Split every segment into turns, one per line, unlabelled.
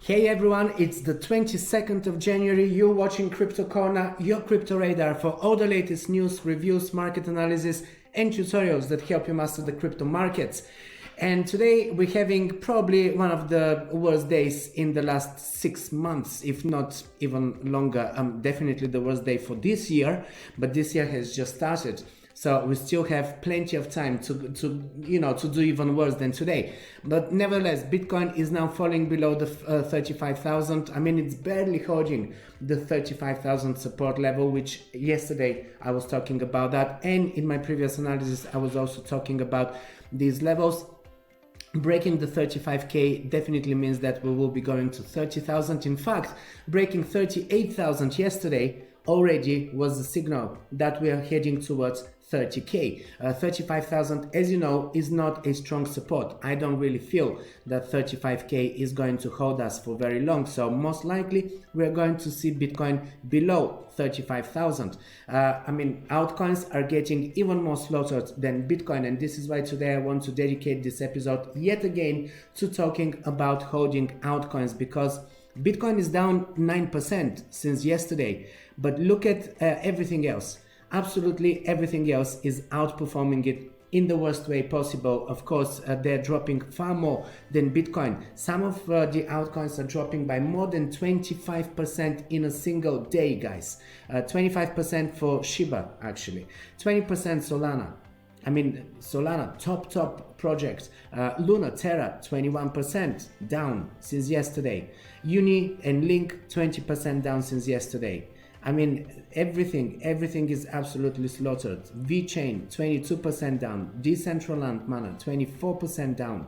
Hey everyone, it's the 22nd of January. You're watching Crypto Corner, your crypto radar for all the latest news, reviews, market analysis, and tutorials that help you master the crypto markets. And today we're having probably one of the worst days in the last 6 months, if not even longer. Definitely the worst day for this year, but this year has just started. So we still have plenty of time to do even worse than today. But nevertheless, Bitcoin is now falling below the 35,000. I mean, it's barely holding the 35,000 support level, which yesterday I was talking about that. And in my previous analysis, I was also talking about these levels. Breaking the 35k definitely means that we will be going to 30,000. In fact, breaking 38,000 yesterday already was a signal that we are heading towards 30k. 35,000, as you know, is not a strong support. I don't really feel that 35k is going to hold us for very long. So most likely we're going to see Bitcoin below 35,000. I mean, altcoins are getting even more slaughtered than Bitcoin. And this is why today I want to dedicate this episode yet again to talking about holding altcoins, because Bitcoin is down 9% since yesterday. But look at everything else. Absolutely everything else is outperforming it in the worst way possible. Of course, they're dropping far more than Bitcoin. Some of the altcoins are dropping by more than 25% in a single day, guys. 25% for Shiba, actually. 20% Solana. I mean, Solana, top project. Luna, Terra, 21% down since yesterday. Uni and Link, 20% down since yesterday. I mean, everything is absolutely slaughtered. VeChain, 22% down. Decentraland Mana, 24% down.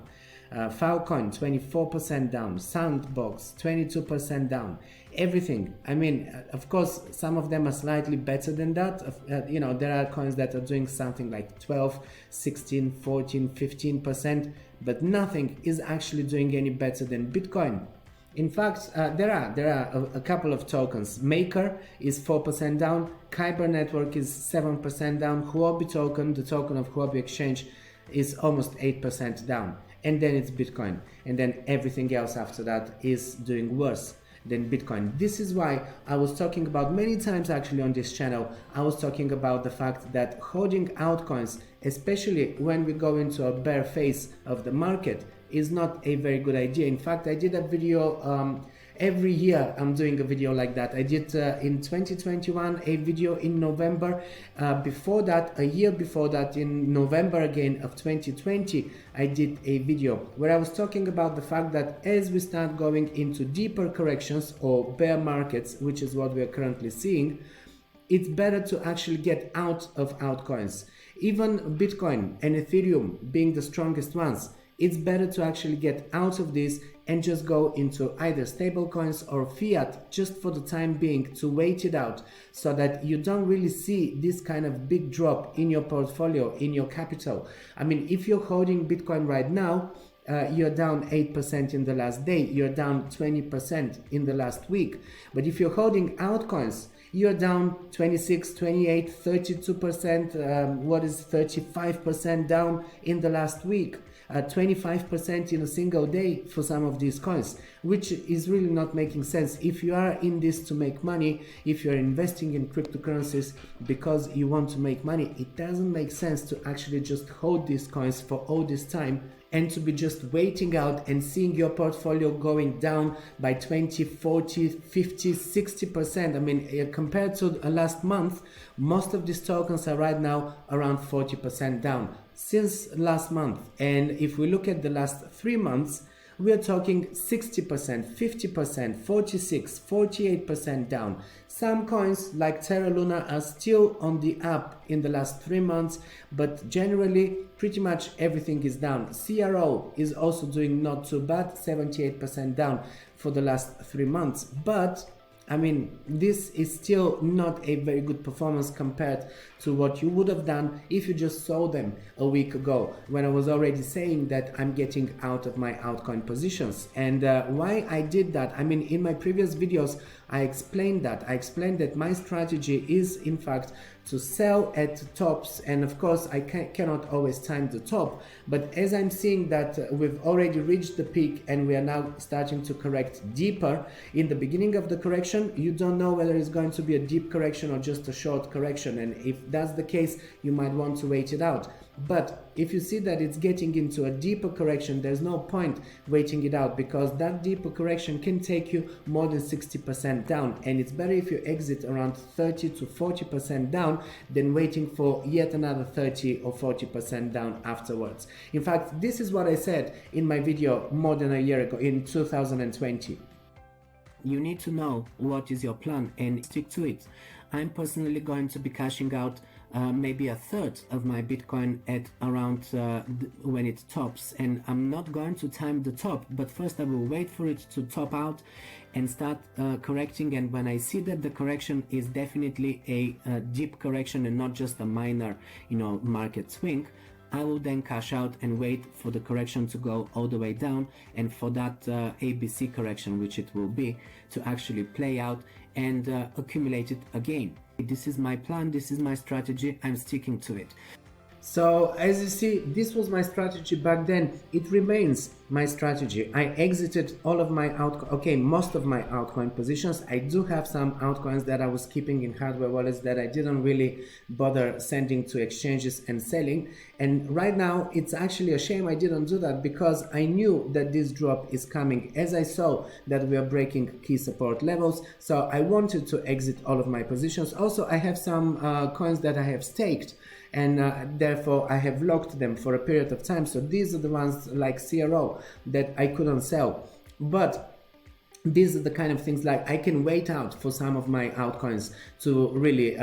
Filecoin, 24% down. Sandbox, 22% down. Everything. I mean, of course, some of them are slightly better than that. There are coins that are doing something like 12, 16, 14, 15%, but nothing is actually doing any better than Bitcoin. In fact, there are a couple of tokens. Maker is 4% down. Kyber Network is 7% down. Huobi token, the token of Huobi Exchange, is almost 8% down. And then it's Bitcoin. And then everything else after that is doing worse than Bitcoin. This is why I was talking about many times actually on this channel. I was talking about the fact that holding altcoins, especially when we go into a bear phase of the market, is not a very good idea. In fact, I did a video every year. I'm doing a video like that. I did in 2021 a video in November. Before that, a year before that, in November again of 2020, I did a video where I was talking about the fact that as we start going into deeper corrections or bear markets, which is what we are currently seeing, it's better to actually get out of altcoins. Even Bitcoin and Ethereum being the strongest ones, it's better to actually get out of this and just go into either stablecoins or fiat just for the time being, to wait it out so that you don't really see this kind of big drop in your portfolio, in your capital. I mean, if you're holding Bitcoin right now, you're down 8% in the last day, you're down 20% in the last week. But if you're holding altcoins, you're down 26, 28, 32%, what is 35% down in the last week. 25% in a single day for some of these coins, which is really not making sense. If you are in this to make money, if you're investing in cryptocurrencies because you want to make money, it doesn't make sense to actually just hold these coins for all this time and to be just waiting out and seeing your portfolio going down by 20, 40, 50, 60%. I mean, compared to last month, most of these tokens are right now around 40% down since last month. And if we look at the last 3 months, we are talking 60%, 50%, 46, 48% down. Some coins like Terra Luna are still on the up in the last 3 months, but generally pretty much everything is down. CRO is also doing not too bad, 78% down for the last 3 months. But I mean, this is still not a very good performance compared to what you would have done if you just sold them a week ago, when I was already saying that I'm getting out of my altcoin positions. And why I did that, I mean, in my previous videos, I explained that. I explained that my strategy is, in fact, to sell at tops, and of course I cannot always time the top, but as I'm seeing that we've already reached the peak and we are now starting to correct deeper. In the beginning of the correction, you don't know whether it's going to be a deep correction or just a short correction, and if that's the case, you might want to wait it out. But if you see that it's getting into a deeper correction, there's no point waiting it out, because that deeper correction can take you more than 60% down, and it's better if you exit around 30 to 40% down than waiting for yet another 30 or 40% down afterwards. In fact, this is what I said in my video more than a year ago in 2020. You need to know what is your plan and stick to it. I'm personally going to be cashing out maybe a third of my Bitcoin at around when it tops, and I'm not going to time the top, but first I will wait for it to top out and start correcting, and when I see that the correction is definitely a deep correction and not just a minor, market swing, I will then cash out and wait for the correction to go all the way down, and for that ABC correction, which it will be, to actually play out and accumulate it again. This is my plan, this is my strategy, I'm sticking to it. So as you see, this was my strategy back then. It remains my strategy. I exited all of my most of my altcoin positions. I do have some altcoins that I was keeping in hardware wallets that I didn't really bother sending to exchanges and selling. And right now, it's actually a shame I didn't do that, because I knew that this drop is coming as I saw that we are breaking key support levels. So I wanted to exit all of my positions. Also, I have some coins that I have staked, and therefore I have locked them for a period of time. So these are the ones like CRO that I couldn't sell. But these are the kind of things like I can wait out for some of my altcoins to really,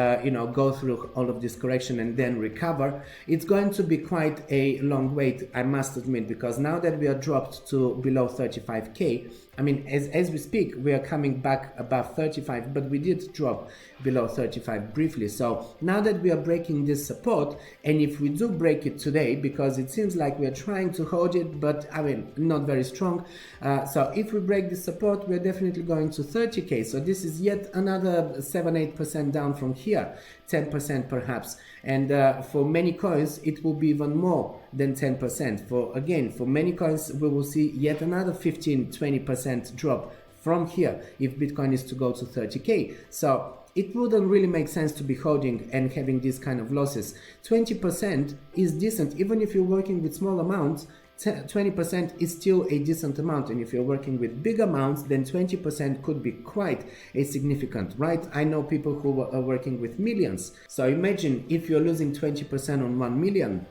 go through all of this correction and then recover. It's going to be quite a long wait, I must admit, because now that we are dropped to below 35K, I mean, as we speak, we are coming back above 35, but we did drop below 35 briefly. So now that we are breaking this support, and if we do break it today, because it seems like we are trying to hold it, but I mean, not very strong. So if we break this support, we're definitely going to 30K. So this is yet another 7-8% down from here, 10% perhaps. And for many coins, it will be even more than 10%. For many coins, we will see yet another 15-20% drop from here if Bitcoin is to go to 30K. So it wouldn't really make sense to be holding and having these kind of losses. 20% is decent, even if you're working with small amounts. 20% is still a decent amount, and if you're working with big amounts, then 20% could be quite a significant, right? I know people who are working with millions. So imagine if you're losing 20% on 1 million,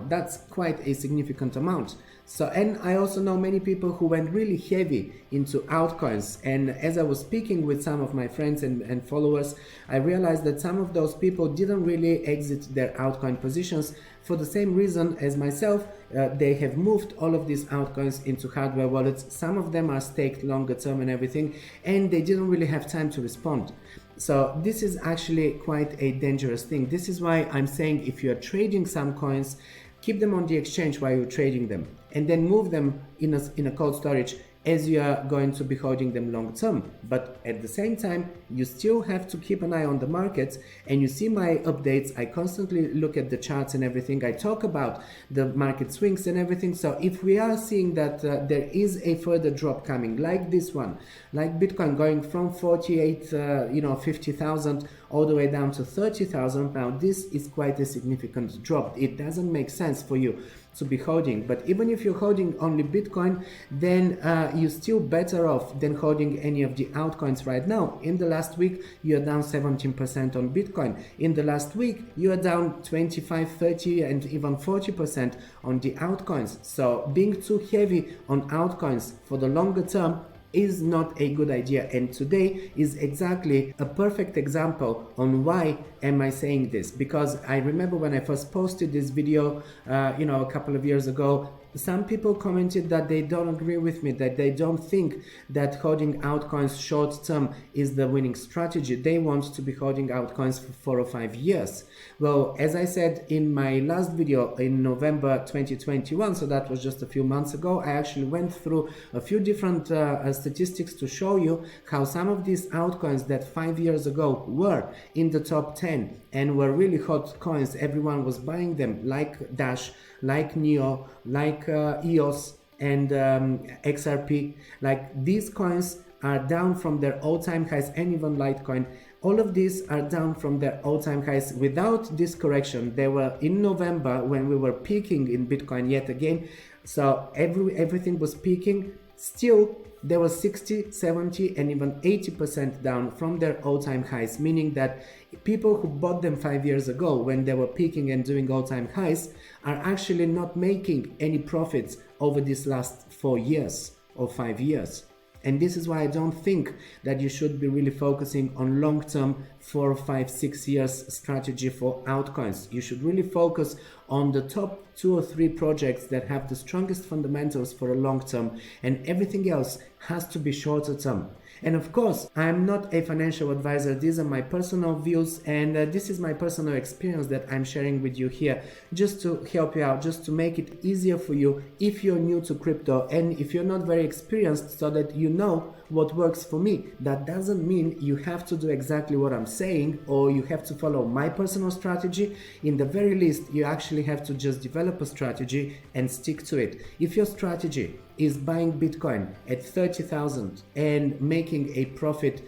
that's quite a significant amount. So, and I also know many people who went really heavy into altcoins, and as I was speaking with some of my friends and followers, I realized that some of those people didn't really exit their altcoin positions for the same reason as myself. They have moved all of these altcoins into hardware wallets. Some of them are staked longer term and everything, and they didn't really have time to respond. So this is actually quite a dangerous thing. This is why I'm saying, if you're trading some coins, keep them on the exchange while you're trading them, and then move them in a cold storage as you are going to be holding them long term. But at the same time, you still have to keep an eye on the markets, and you see my updates. I constantly look at the charts and everything. I talk about the market swings and everything. So if we are seeing that there is a further drop coming, like this one, like Bitcoin going from 50,000 all the way down to 30,000, now this is quite a significant drop. It doesn't make sense for you to be holding. But even if you're holding only Bitcoin, then you're still better off than holding any of the altcoins right now. In the last week, you're down 17% on Bitcoin. In the last week, you're down 25, 30, and even 40% on the altcoins. So being too heavy on altcoins for the longer term is not a good idea, and today is exactly a perfect example on why am I saying this. Because I remember when I first posted this video a couple of years ago, Some people commented that they don't agree with me, that they don't think that holding altcoins short term is the winning strategy. They want to be holding altcoins for 4 or 5 years. Well, as I said in my last video in November 2021, so that was just a few months ago, I actually went through a few different statistics to show you how some of these altcoins that 5 years ago were in the top 10 and were really hot coins, everyone was buying them, like Dash, like Neo, like EOS and XRP. Like, these coins are down from their all-time highs, and even Litecoin. All of these are down from their all-time highs without this correction. They were in November when we were peaking in Bitcoin yet again. So everything was peaking. Still, there was 60, 70, and even 80% down from their all-time highs, meaning that people who bought them 5 years ago when they were peaking and doing all-time highs are actually not making any profits over these last 4 years or 5 years. And this is why I don't think that you should be really focusing on long-term 4, 5, 6 years strategy for altcoins. You should really focus on the top 2 or 3 projects that have the strongest fundamentals for a long term, and everything else has to be shorter term. And of course, I'm not a financial advisor. These are my personal views, and this is my personal experience that I'm sharing with you here, just to help you out, just to make it easier for you if you're new to crypto and if you're not very experienced, so that you know what works for me. That doesn't mean you have to do exactly what I'm saying, or you have to follow my personal strategy. In the very least, you actually have to just develop a strategy and stick to it. If your strategy is buying Bitcoin at 30,000 and making a profit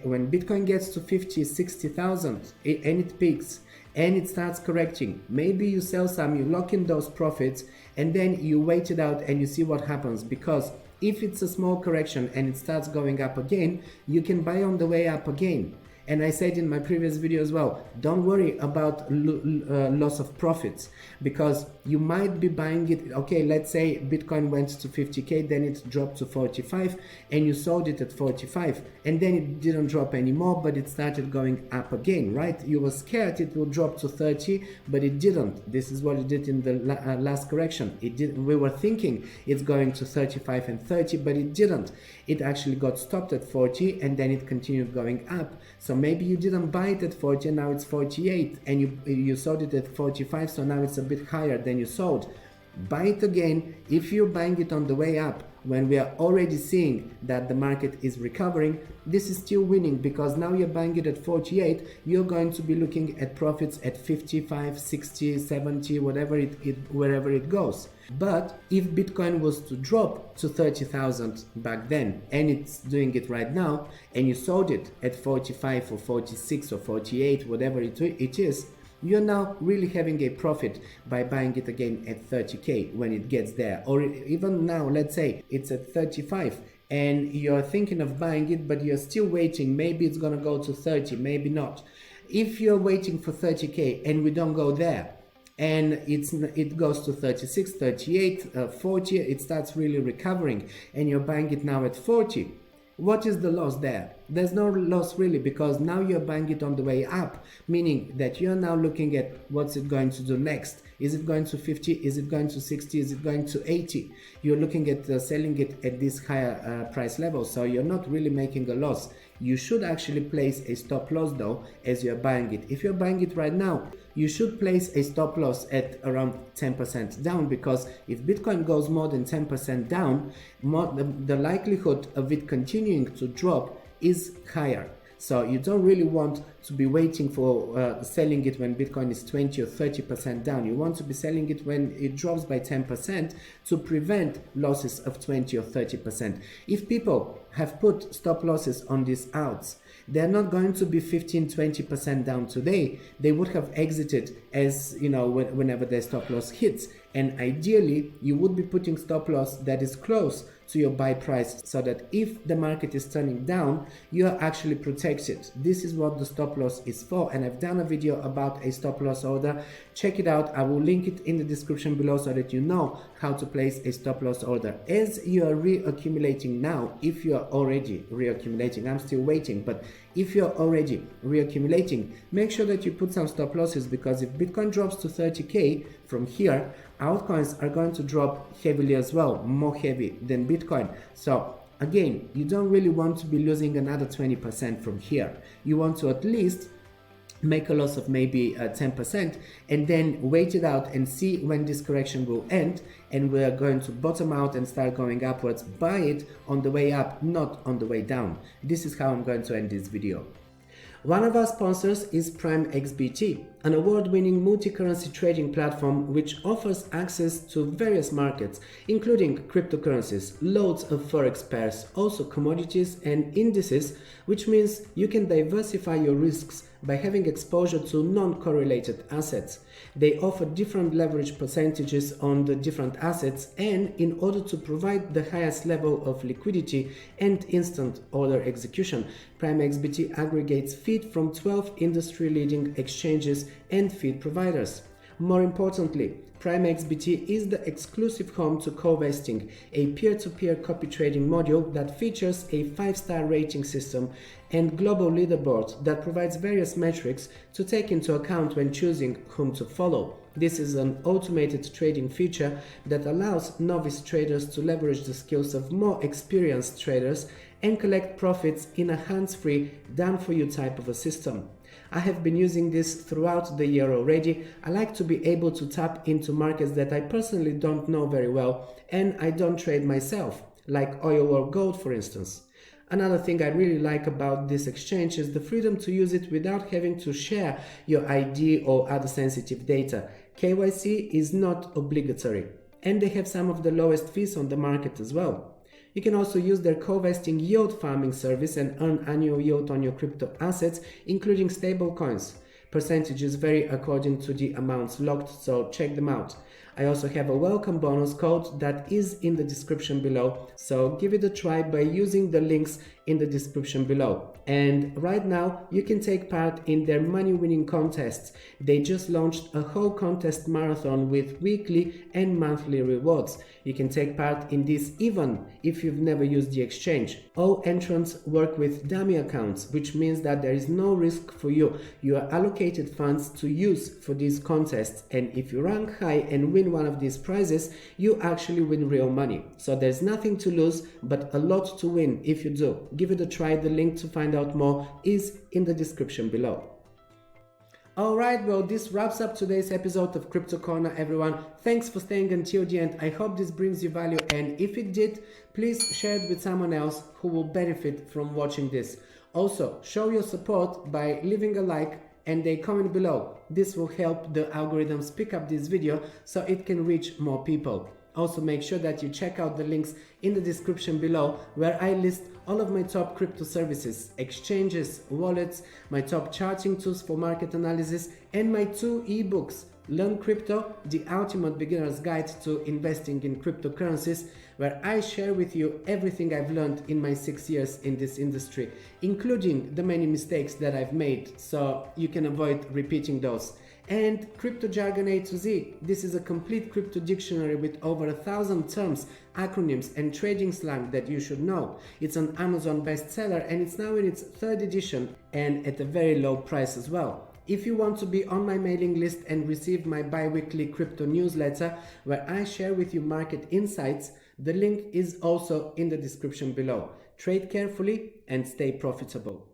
when Bitcoin gets to 50, 60,000 and it peaks and it starts correcting, maybe you sell some, you lock in those profits, and then you wait it out and you see what happens. Because if it's a small correction and it starts going up again, you can buy on the way up again. And I said in my previous video as well, don't worry about loss of profits, because you might be buying it. Okay, let's say Bitcoin went to 50k, then it dropped to 45 and you sold it at 45, and then it didn't drop anymore, but it started going up again, right? You were scared it will drop to 30, but it didn't. This is what it did in the last correction. It did. We were thinking it's going to 35 and 30, but it didn't. It actually got stopped at 40 and then it continued going up. So maybe you didn't buy it at 40 and now it's 48, and you sold it at 45, so now it's a bit higher than you sold. Buy it again if you're buying it on the way up when we are already seeing that the market is recovering. This is still winning, because now you're buying it at 48, you're going to be looking at profits at 55, 60, 70, wherever it goes. But if Bitcoin was to drop to 30,000 back then, and it's doing it right now, and you sold it at 45 or 46 or 48, whatever it is, you're now really having a profit by buying it again at 30k when it gets there. Or even now, let's say it's at 35 and you're thinking of buying it, but you're still waiting. Maybe it's gonna go to 30, maybe not. If you're waiting for 30k and we don't go there, and it goes to 36, 38, 40, it starts really recovering, and you're buying it now at 40, what is the loss there? There's no loss really, because now you're buying it on the way up, meaning that you're now looking at what's it going to do next. Is it going to 50? Is it going to 60? Is it going to 80? You're looking at selling it at this higher price level, so you're not really making a loss. You should actually place a stop loss though as you're buying it. If you're buying it right now, you should place a stop loss at around 10% down, because if Bitcoin goes more than 10% down, the likelihood of it continuing to drop is higher. So you don't really want to be waiting for selling it when Bitcoin is 20 or 30% down. You want to be selling it when it drops by 10% to prevent losses of 20 or 30%. If people have put stop losses on these outs, they're not going to be 15-20% down today. They would have exited as, you know, whenever their stop loss hits. And ideally, you would be putting stop loss that is close to your buy price, so that if the market is turning down, you are actually protected. This is what the stop loss is for, and I've done a video about a stop loss order. Check it out. I will link it in the description below so that you know how to place a stop loss order. As you are reaccumulating now, if you are already reaccumulating, I'm still waiting, but if you're already reaccumulating, make sure that you put some stop losses, because if Bitcoin drops to 30k, from here, altcoins are going to drop heavily as well, more heavy than Bitcoin. So again, you don't really want to be losing another 20% from here. You want to at least make a loss of maybe 10% and then wait it out and see when this correction will end, and we are going to bottom out and start going upwards. Buy it on the way up, not on the way down. This is how I'm going to end this video. One of our sponsors is PrimeXBT, an award-winning multi-currency trading platform which offers access to various markets, including cryptocurrencies, loads of forex pairs, also commodities and indices, which means you can diversify your risks by having exposure to non-correlated assets. They offer different leverage percentages on the different assets, and in order to provide the highest level of liquidity and instant order execution, PrimeXBT aggregates feed from 12 industry-leading exchanges and feed providers. More importantly, PrimeXBT is the exclusive home to co-vesting, a peer-to-peer copy trading module that features a 5-star rating system and global leaderboard that provides various metrics to take into account when choosing whom to follow. This is an automated trading feature that allows novice traders to leverage the skills of more experienced traders and collect profits in a hands-free, done-for-you type of a system. I have been using this throughout the year already. I like to be able to tap into markets that I personally don't know very well and I don't trade myself, like oil or gold for instance. Another thing I really like about this exchange is the freedom to use it without having to share your ID or other sensitive data. KYC is not obligatory, and they have some of the lowest fees on the market as well. You can also use their co-vesting yield farming service and earn annual yield on your crypto assets, including stable coins. Percentages vary according to the amounts locked, so check them out. I also have a welcome bonus code that is in the description below, so give it a try by using the links in the description below. And right now you can take part in their money winning contests. They just launched a whole contest marathon with weekly and monthly rewards. You can take part in this even if you've never used the exchange. All entrants work with dummy accounts, which means that there is no risk for you. You are allocated funds to use for these contests, and if you rank high and win one of these prizes, you actually win real money. So there's nothing to lose, but a lot to win if you do. Give it a try. The link to find out more is in the description below. Alright, well, this wraps up today's episode of Crypto Corner, everyone. Thanks for staying until the end. I hope this brings you value, and if it did, please share it with someone else who will benefit from watching this. Also, show your support by leaving a like and a comment below. This will help the algorithms pick up this video so it can reach more people. Also, make sure that you check out the links in the description below, where I list all of my top crypto services, exchanges, wallets, my top charting tools for market analysis, and my 2 ebooks, Learn Crypto, the ultimate beginner's guide to investing in cryptocurrencies, where I share with you everything I've learned in my 6 years in this industry, including the many mistakes that I've made, so you can avoid repeating those. And Crypto Jargon A to Z. This is a complete crypto dictionary with over 1,000 terms, acronyms and trading slang that you should know. It's an Amazon bestseller and it's now in its 3rd edition and at a very low price as well. If you want to be on my mailing list and receive my bi-weekly crypto newsletter where I share with you market insights, the link is also in the description below. Trade carefully and stay profitable.